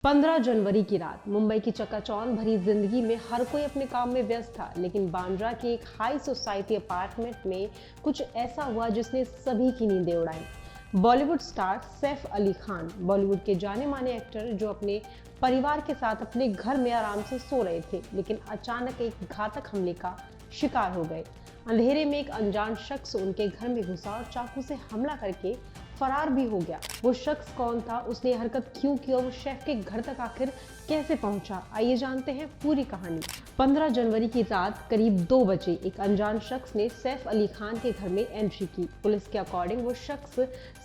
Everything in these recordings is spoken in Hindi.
15 जनवरी की रात मुंबई की चकाचौंध भरी जिंदगी में हर कोई अपने काम में व्यस्त था, लेकिन बांद्रा के एक हाई सोसाइटी अपार्टमेंट में कुछ ऐसा हुआ जिसने सभी की नींदें उड़ाई। बॉलीवुड स्टार सैफ अली खान, बॉलीवुड के जाने माने एक्टर, जो अपने परिवार के साथ अपने घर में आराम से सो रहे थे, लेकिन अचानक एक घातक हमले का शिकार हो गए। अंधेरे में एक अनजान शख्स उनके घर में घुसा और चाकू से हमला करके फरार भी हो गया। वो शख्स कौन था, उसने हरकत क्यों की और वो शेफ के घर तक आखिर कैसे पहुंचा, आइए जानते हैं पूरी कहानी। 15 जनवरी की रात करीब 2 बजे एक अनजान शख्स ने सैफ अली खान के घर में एंट्री की। पुलिस के अकॉर्डिंग वो शख्स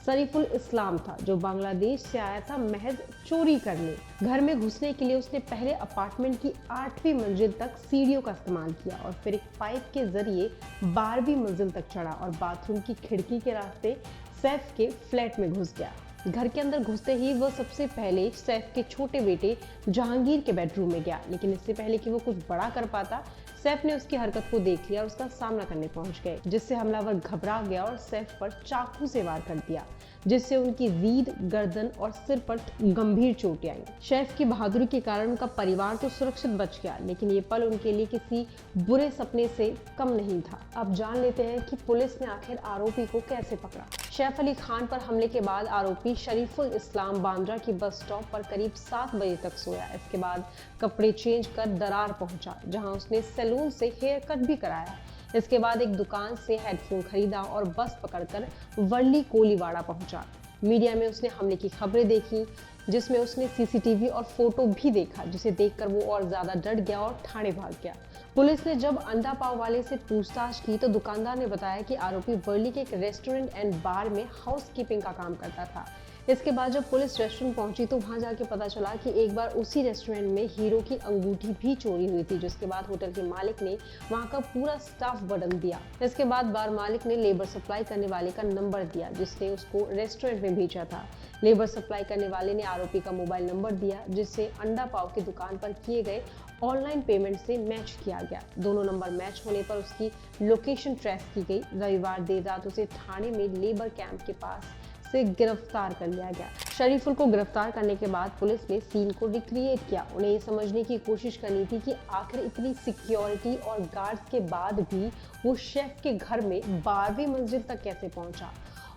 शरीफुल इस्लाम था, जो बांग्लादेश से आया था महज चोरी करने। घर में घुसने के लिए उसने पहले अपार्टमेंट की 8वीं मंजिल तक सीढ़ियों का इस्तेमाल किया और फिर एक पाइप के जरिए 12वीं मंजिल तक चढ़ा और बाथरूम की खिड़की के रास्ते सैफ के फ्लैट में घुस गया। घर के अंदर घुसते ही वो सबसे पहले सैफ के छोटे बेटे जहांगीर के बेडरूम में गया, लेकिन इससे पहले कि वो कुछ बड़ा कर पाता, सैफ ने उसकी हरकत को देख लिया और उसका सामना करने पहुंच गए, जिससे हमलावर घबरा गया और सैफ पर चाकू से वार कर दिया, जिससे उनकी रीढ़, गर्दन और सिर पर गंभीर चोटें आई। सैफ की बहादुरी के कारण उनका परिवार तो सुरक्षित बच गया, लेकिन ये पल उनके लिए किसी बुरे सपने से कम नहीं था। अब जान लेते हैं कि पुलिस ने आखिर आरोपी को कैसे पकड़ा। सैफ अली खान पर हमले के बाद आरोपी शरीफुल इस्लाम बांद्रा की बस स्टॉप पर करीब 7 बजे तक सोया। इसके बाद कपड़े चेंज कर दरार पहुंचा, जहां उसने सैलून से हेयर कट भी कराया। इसके बाद एक दुकान से हेडफोन खरीदा और बस पकड़कर वर्ली कोलीवाड़ा पहुंचा। मीडिया में उसने हमले की खबरें देखी, जिसमें उसने सीसीटीवी और फोटो भी देखा, जिसे देखकर वो और ज्यादा डर गया और थाने भाग गया। पुलिस ने जब अंडा पाव वाले से पूछताछ की तो दुकानदार ने बताया कि आरोपी वर्ली के एक रेस्टोरेंट एंड बार में हाउसकीपिंग का काम करता था। इसके बाद जब पुलिस रेस्टोरेंट पहुंची तो वहां जाके पता चला कि एक बार उसी रेस्टोरेंट में हीरो की अंगूठी भी चोरी हुई थी, जिसके बाद होटल के मालिक ने वहां का पूरा स्टाफ बदल दिया। इसके बाद बार मालिक ने लेबर सप्लाई करने वाले का नंबर दिया, जिसने उसको रेस्टोरेंट में भेजा था। लेबर सप्लाई करने वाले ने आरोपी का मोबाइल नंबर दिया, जिससे अंडा पाव की दुकान पर किए गए ऑनलाइन पेमेंट से मैच किया गया। दोनों नंबर मैच होने पर उसकी लोकेशन ट्रेस की गई। रविवार देर रात उसे थाने में लेबर कैंप के पास से गिरफ्तार कर लिया गया। शरीफुल को गिरफ्तार करने के बाद पुलिस ने सीन को रिक्रिएट किया। उन्हें ये समझने की कोशिश करनी थी कि आखिर इतनी सिक्योरिटी और गार्ड्स के बाद भी वो शेफ के घर में 12वीं मंजिल तक कैसे पहुंचा।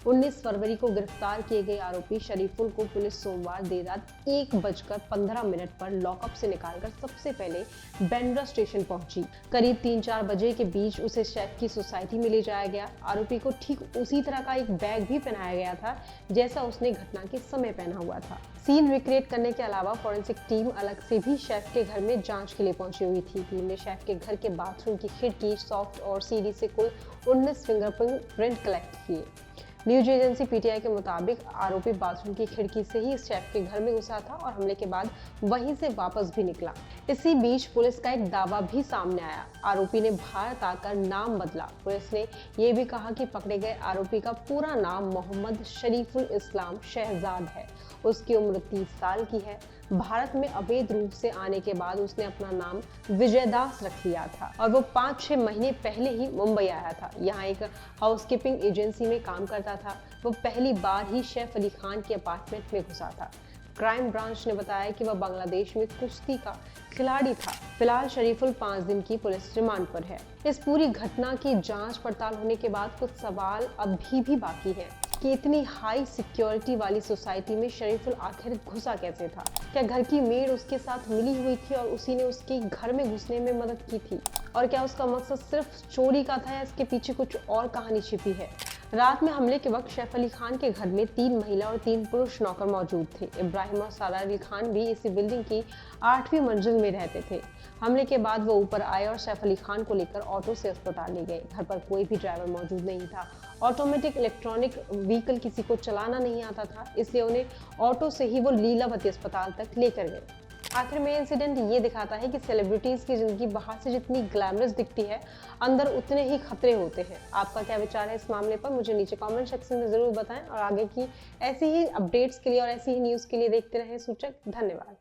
19 फरवरी को गिरफ्तार किए गए आरोपी शरीफुल को पुलिस सोमवार देर रात 1:15 पर लॉकअप से निकालकर सबसे पहले बांद्रा स्टेशन पहुंची। करीब 3-4 बजे के बीच उसे शेफ की सोसाइटी में ले जाया गया। आरोपी को ठीक उसी तरह का एक बैग भी पहनाया गया था जैसा उसने घटना के समय पहना हुआ था। सीन रिक्रिएट करने के अलावा फॉरेंसिक टीम अलग से भी शेफ के घर में जांच के लिए पहुंची हुई थी। टीम ने शेफ के घर के बाथरूम की खिड़की, सॉफ्ट और सीढ़ी से कुल 19 फिंगरप्रिंट कलेक्ट किए। न्यूज एजेंसी पीटीआई के मुताबिक आरोपी बाथरूम की खिड़की से ही शेफ के घर में घुसा था और हमले के बाद वहीं से वापस भी निकला। इसी बीच पुलिस का एक दावा भी सामने आया। आरोपी ने भारत आकर नाम बदला। पुलिस ने यह भी कहा कि पकड़े गए आरोपी का पूरा नाम मोहम्मद शरीफुल इस्लाम शहजाद है। उसकी उम्र 30 साल की है। भारत में अवैध रूप से आने के बाद उसने अपना नाम विजयदास रख लिया था और वो 5-6 महीने पहले ही मुंबई आया था। यहाँ एक हाउसकीपिंग एजेंसी में काम करता था। वो पहली बार ही सैफ अली खान के अपार्टमेंट में घुसा था। क्राइम ब्रांच ने बताया कि वह बांग्लादेश में कुश्ती का खिलाड़ी था। फिलहाल शरीफुल 5 दिन की पुलिस रिमांड पर है। इस पूरी घटना की जांच पड़ताल होने के बाद कुछ सवाल अभी भी बाकी हैं कि इतनी हाई सिक्योरिटी वाली सोसाइटी में शरीफुल आखिर घुसा कैसे था। क्या घर की मेड उसके साथ मिली हुई थी और उसी ने उसके घर में घुसने में मदद की थी, और क्या उसका मकसद सिर्फ चोरी का था या इसके पीछे कुछ और कहानी छिपी है। रात में हमले के वक्त सैफ अली खान के घर में 3 महिला और 3 पुरुष नौकर मौजूद थे। इब्राहिम और सारा अली खान भी इसी बिल्डिंग की 8वीं मंजिल में रहते थे। हमले के बाद वो ऊपर आए और सैफ अली खान को लेकर ऑटो से अस्पताल ले गए। घर पर कोई भी ड्राइवर मौजूद नहीं था। ऑटोमेटिक इलेक्ट्रॉनिक व्हीकल किसी को चलाना नहीं आता था, इसलिए उन्हें ऑटो से ही वो लीलावती अस्पताल तक लेकर गए। आखिर में इंसिडेंट ये दिखाता है कि सेलिब्रिटीज की जिंदगी बाहर से जितनी ग्लैमरस दिखती है, अंदर उतने ही खतरे होते हैं। आपका क्या विचार है इस मामले पर, मुझे नीचे कमेंट सेक्शन में जरूर बताएं और आगे की ऐसी ही अपडेट्स के लिए और ऐसी ही न्यूज के लिए देखते रहें सूचक। धन्यवाद।